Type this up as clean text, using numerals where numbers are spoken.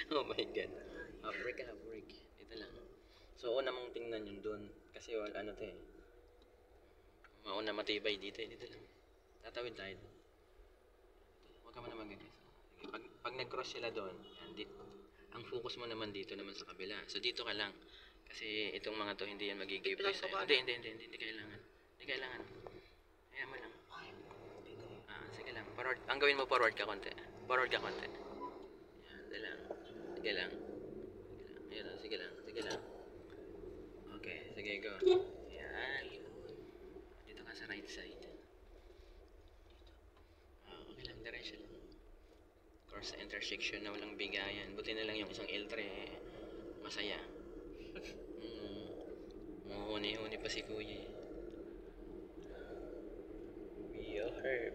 Oh my God. Half-break ka, half-break. Dito lang. So, una mong tingnan yun dun. Kasi wala, ano to eh. Mauna matibay dito eh. Dito lang. Tatawid tayo. Huwag ka mo naman ganyan. Sige, pag nag-cross sila doon, yan, ang focus mo naman dito naman sa kabila. So, dito ka lang. Kasi itong mga to, hindi yan magiging place sa'yo. Hindi kailangan. Hindi kailangan. Kaya mo lang. Sige lang. Forward. Ang gawin mo, forward ka konti. Forward ka konti. Yan, dito lang. Sige lang. Ayan, sige lang. Sige lang. Okay, sige, go. Yan. Dito ka sa right side. Okay lang, diretso lang. Cross sa intersection na walang bigayan. Buti na lang yung isang L3 masaya. Muhuni-huni pa si kuya eh. Be your her.